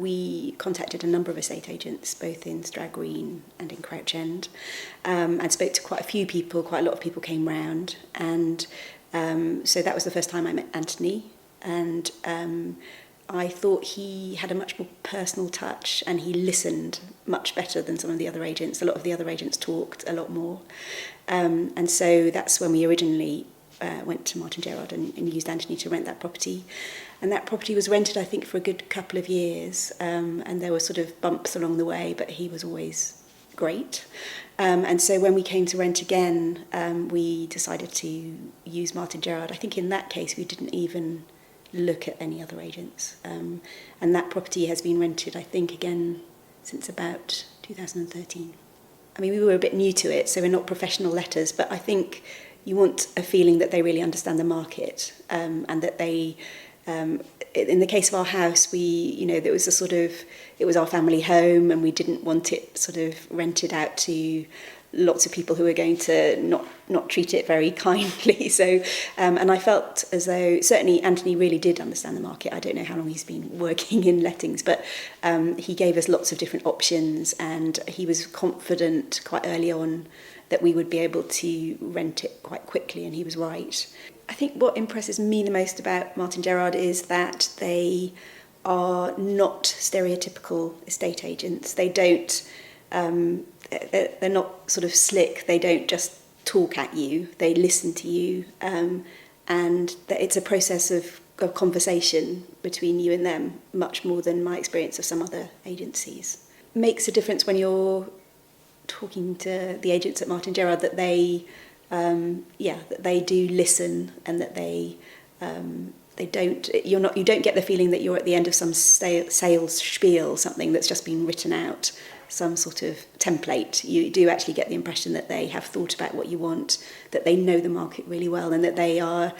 we contacted a number of estate agents, both in Stroud Green and in Crouch End, and spoke to quite a few people. Quite a lot of people came round, and so that was the first time I met Anthony, and I thought he had a much more personal touch, and he listened much better than some of the other agents. A lot of the other agents talked a lot more, and so that's when we originally went to Martin Gerrard and used Anthony to rent that property. And that property was rented, I think, for a good couple of years, and there were sort of bumps along the way, but he was always great. And so when we came to rent again, we decided to use Martin Gerrard. I think in that case we didn't even look at any other agents. And that property has been rented, I think, again since about 2013. I mean, we were a bit new to it, so we're not professional letters, but I think you want a feeling that they really understand the market, and that they, in the case of our house, there was it was our family home, and we didn't want it sort of rented out to lots of people who were going to not treat it very kindly. So, and I felt as though certainly Anthony really did understand the market. I don't know how long he's been working in lettings, but he gave us lots of different options, and he was confident quite early on that we would be able to rent it quite quickly, and he was right. I think what impresses me the most about Martin Gerrard is that they are not stereotypical estate agents. They don't, they're not sort of slick. They don't just talk at you. They listen to you, and it's a process of conversation between you and them, much more than my experience of some other agencies. Makes a difference when you're talking to the agents at Martin Gerrard that they do listen, and that you don't get the feeling that you're at the end of some sales spiel, something that's just been written out, some sort of template. You do actually get the impression that they have thought about what you want, that they know the market really well, and that they are,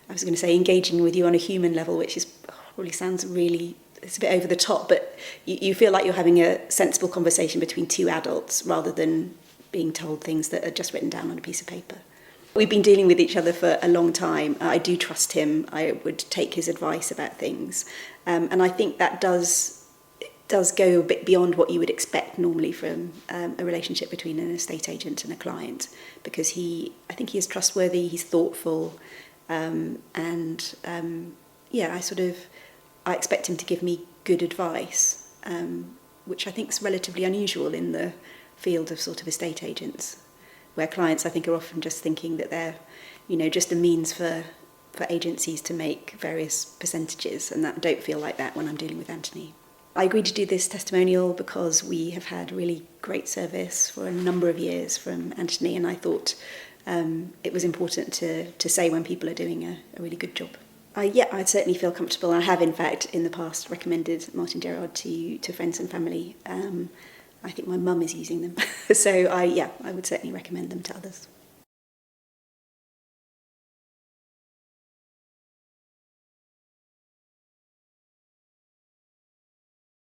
I was going to say, engaging with you on a human level, which is probably sounds really, it's a bit over the top, but you feel like you're having a sensible conversation between two adults rather than being told things that are just written down on a piece of paper. We've been dealing with each other for a long time. I do trust him. I would take his advice about things. And I think that does go a bit beyond what you would expect normally from a relationship between an estate agent and a client, because I think he is trustworthy, he's thoughtful, I expect him to give me good advice, which I think is relatively unusual in the field of sort of estate agents, where clients, I think, are often just thinking that they're, just a means for agencies to make various percentages, and that don't feel like that when I'm dealing with Anthony. I agreed to do this testimonial because we have had really great service for a number of years from Anthony, and I thought it was important to say when people are doing a really good job. I'd certainly feel comfortable. I have, in fact, in the past recommended Martin Gerrard to friends and family. I think my mum is using them. So I would certainly recommend them to others.